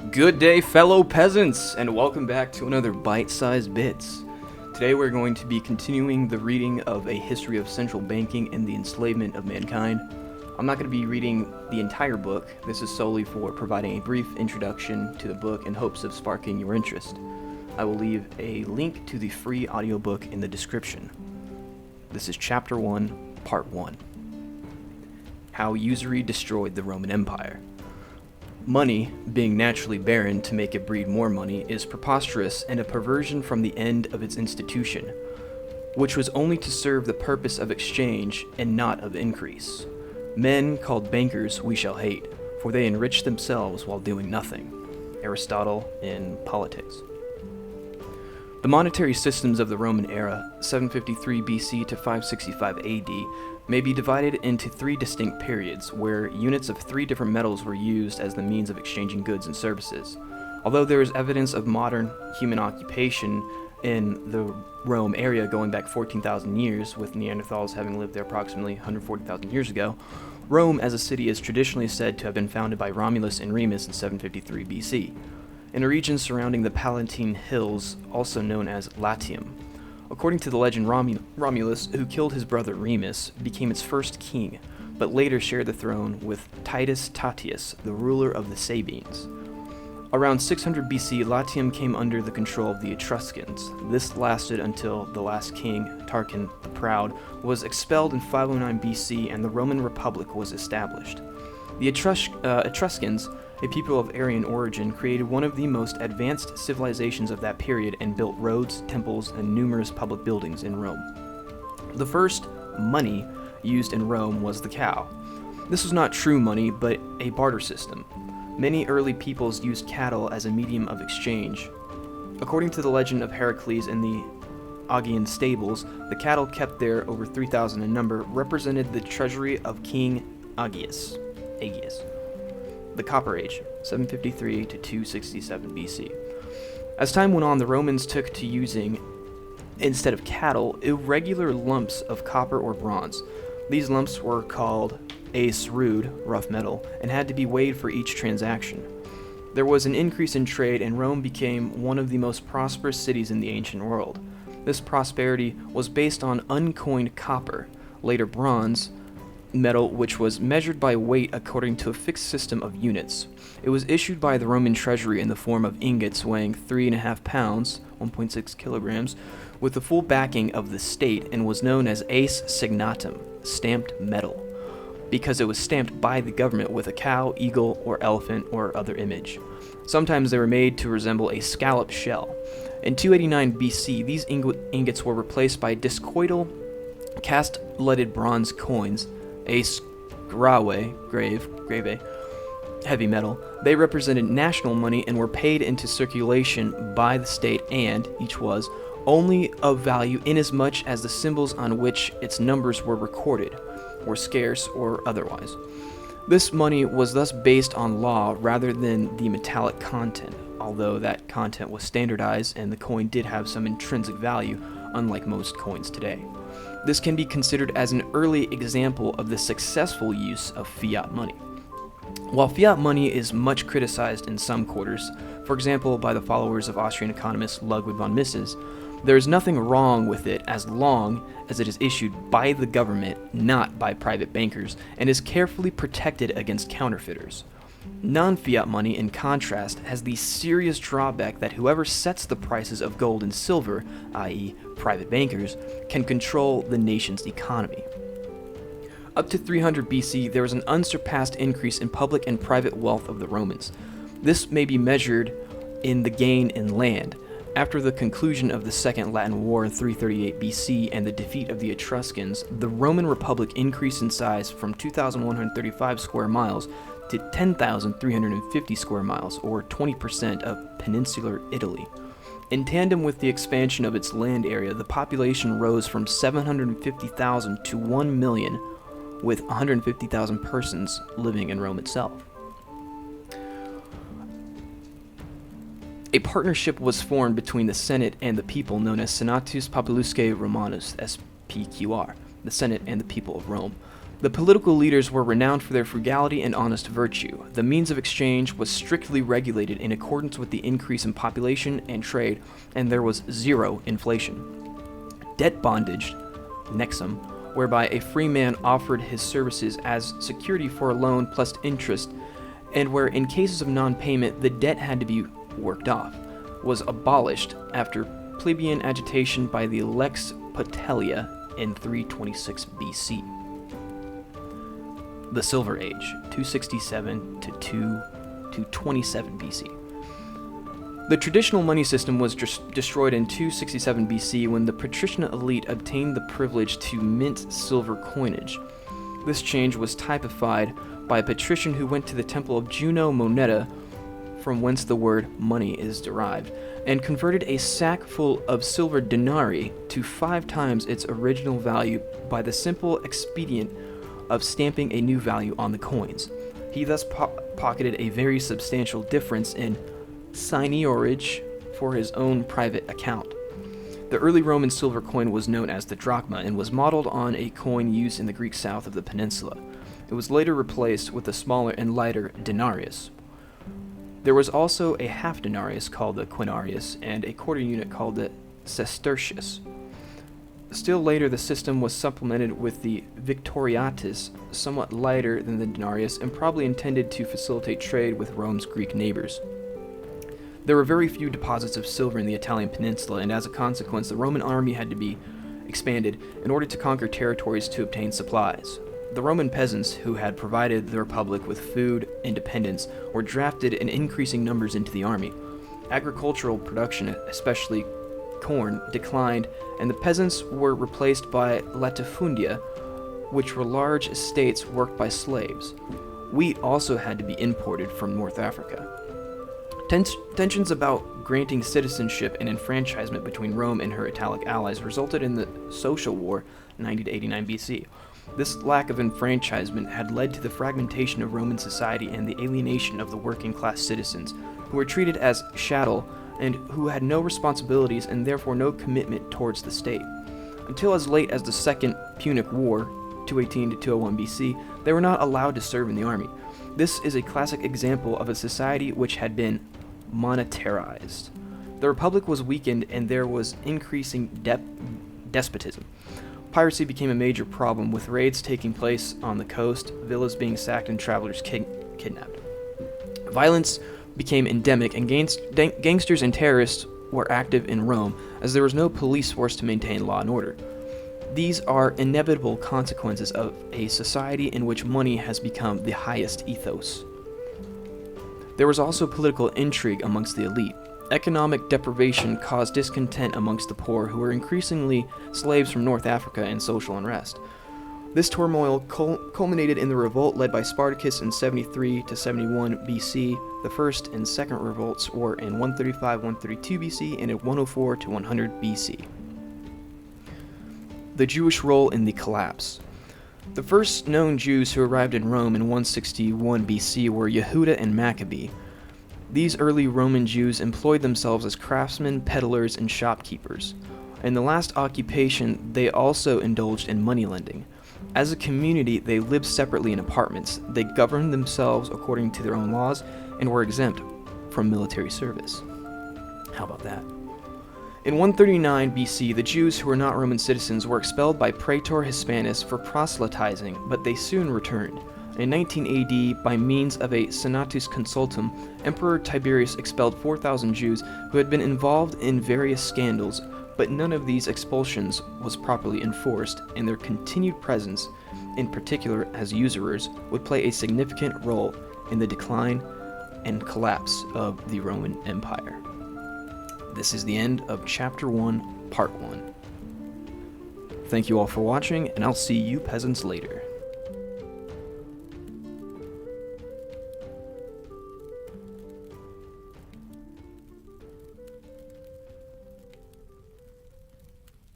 Good day, fellow peasants, and welcome back to another Bite-Sized Bits. Today we're going to be continuing the reading of A History of Central Banking and the Enslavement of Mankind. I'm not going to be reading the entire book. This is solely for providing a brief introduction to the book in hopes of sparking your interest. I will leave a link to the free audiobook in the description. This is Chapter 1, Part 1. How Usury Destroyed the Roman Empire. Money, being naturally barren to make it breed more money, is preposterous and a perversion from the end of its institution, which was only to serve the purpose of exchange and not of increase. Men called bankers we shall hate, for they enrich themselves while doing nothing. Aristotle in Politics. The monetary systems of the Roman era, 753 BC to 565 AD, may be divided into three distinct periods, where units of three different metals were used as the means of exchanging goods and services. Although there is evidence of modern human occupation in the Rome area going back 14,000 years, with Neanderthals having lived there approximately 140,000 years ago, Rome as a city is traditionally said to have been founded by Romulus and Remus in 753 BC, in a region surrounding the Palatine Hills, also known as Latium. According to the legend, Romulus, who killed his brother Remus, became its first king, but later shared the throne with Titus Tatius, the ruler of the Sabines. Around 600 BC, Latium came under the control of the Etruscans. This lasted until the last king, Tarquin the Proud, was expelled in 509 BC and the Roman Republic was established. The Etruscans, a people of Aryan origin, created one of the most advanced civilizations of that period and built roads, temples, and numerous public buildings in Rome. The first money used in Rome was the cow. This was not true money, but a barter system. Many early peoples used cattle as a medium of exchange. According to the legend of Heracles in the Augean stables, the cattle kept there, over 3,000 in number, represented the treasury of King Aegeus. The Copper Age, 753 to 267 BC. As time went on, the Romans took to using, instead of cattle, irregular lumps of copper or bronze. These lumps were called as rude, rough metal, and had to be weighed for each transaction. There was an increase in trade, and Rome became one of the most prosperous cities in the ancient world. This prosperity was based on uncoined copper, later bronze, metal, which was measured by weight according to a fixed system of units. It was issued by the Roman treasury in the form of ingots weighing 3.5 pounds, 1.6 kilograms, with the full backing of the state, and was known as as signatum, stamped metal, because it was stamped by the government with a cow, eagle, or elephant, or other image. Sometimes they were made to resemble a scallop shell. In 289 BC, these ingots were replaced by discoidal, cast-leaded bronze coins, as grave, heavy metal. They represented national money and were paid into circulation by the state, and each was only of value inasmuch as the symbols on which its numbers were recorded were scarce or otherwise. This money was thus based on law rather than the metallic content, although that content was standardized and the coin did have some intrinsic value, unlike most coins today. This can be considered as an early example of the successful use of fiat money. While fiat money is much criticized in some quarters, for example by the followers of Austrian economist Ludwig von Mises, there is nothing wrong with it as long as it is issued by the government, not by private bankers, and is carefully protected against counterfeiters. Non-fiat money, in contrast, has the serious drawback that whoever sets the prices of gold and silver, i.e. private bankers, can control the nation's economy. Up to 300 BC, there was an unsurpassed increase in public and private wealth of the Romans. This may be measured in the gain in land. After the conclusion of the Second Latin War in 338 BC and the defeat of the Etruscans, the Roman Republic increased in size from 2,135 square miles to 10,350 square miles, or 20% of peninsular Italy. In tandem with the expansion of its land area, the population rose from 750,000 to 1 million, with 150,000 persons living in Rome itself. A partnership was formed between the Senate and the people known as Senatus Populusque Romanus, SPQR, the Senate and the people of Rome. The political leaders were renowned for their frugality and honest virtue. The means of exchange was strictly regulated in accordance with the increase in population and trade, and there was zero inflation. Debt bondage, nexum, whereby a free man offered his services as security for a loan plus interest, and where in cases of non-payment the debt had to be worked off, was abolished after plebeian agitation by the Lex Potelia in 326 BC. The Silver Age, 267 to 227 BC. The traditional money system was destroyed in 267 BC when the patrician elite obtained the privilege to mint silver coinage. This change was typified by a patrician who went to the temple of Juno Moneta, from whence the word money is derived, and converted a sack full of silver denarii to 5 times its original value by the simple expedient of stamping a new value on the coins. He thus pocketed a very substantial difference in seigniorage for his own private account. The early Roman silver coin was known as the drachma and was modeled on a coin used in the Greek south of the peninsula. It was later replaced with a smaller and lighter denarius. There was also a half denarius called the quinarius and a quarter unit called the sestertius. Still later, the system was supplemented with the victoriatus, somewhat lighter than the denarius and probably intended to facilitate trade with Rome's Greek neighbors. There were very few deposits of silver in the Italian peninsula, and as a consequence, the Roman army had to be expanded in order to conquer territories to obtain supplies. The Roman peasants, who had provided the Republic with food independence, were drafted in increasing numbers into the army. Agricultural production, especially corn, declined, and the peasants were replaced by latifundia, which were large estates worked by slaves. Wheat also had to be imported from North Africa. Tensions about granting citizenship and enfranchisement between Rome and her Italic allies resulted in the Social War, 90 to 89 BC. This lack of enfranchisement had led to the fragmentation of Roman society and the alienation of the working-class citizens, who were treated as chattel and who had no responsibilities and therefore no commitment towards the state. Until as late as the Second Punic War, 218 to 201 BC, they were not allowed to serve in the army. This is a classic example of a society which had been monetarized. The Republic was weakened and there was increasing despotism. Piracy became a major problem, with raids taking place on the coast, villas being sacked, and travelers kidnapped. Violence became endemic, and gangsters and terrorists were active in Rome, as there was no police force to maintain law and order. These are inevitable consequences of a society in which money has become the highest ethos. There was also political intrigue amongst the elite. Economic deprivation caused discontent amongst the poor, who were increasingly slaves from North Africa, and social unrest. This turmoil culminated in the revolt led by Spartacus in 73 to 71 BC. The first and second revolts were in 135-132 BC and in 104 to 100 BC. The Jewish role in the collapse. The first known Jews who arrived in Rome in 161 BC were Yehuda and Maccabee. These early Roman Jews employed themselves as craftsmen, peddlers, and shopkeepers. In the last occupation, they also indulged in money lending. As a community, they lived separately in apartments. They governed themselves according to their own laws and were exempt from military service. How about that? In 139 BC, the Jews who were not Roman citizens were expelled by Praetor Hispanus for proselytizing, but they soon returned. In 19 AD, by means of a Senatus Consultum, Emperor Tiberius expelled 4,000 Jews who had been involved in various scandals, but none of these expulsions was properly enforced, and their continued presence, in particular as usurers, would play a significant role in the decline and collapse of the Roman Empire. This is the end of Chapter 1, Part 1. Thank you all for watching, and I'll see you peasants later.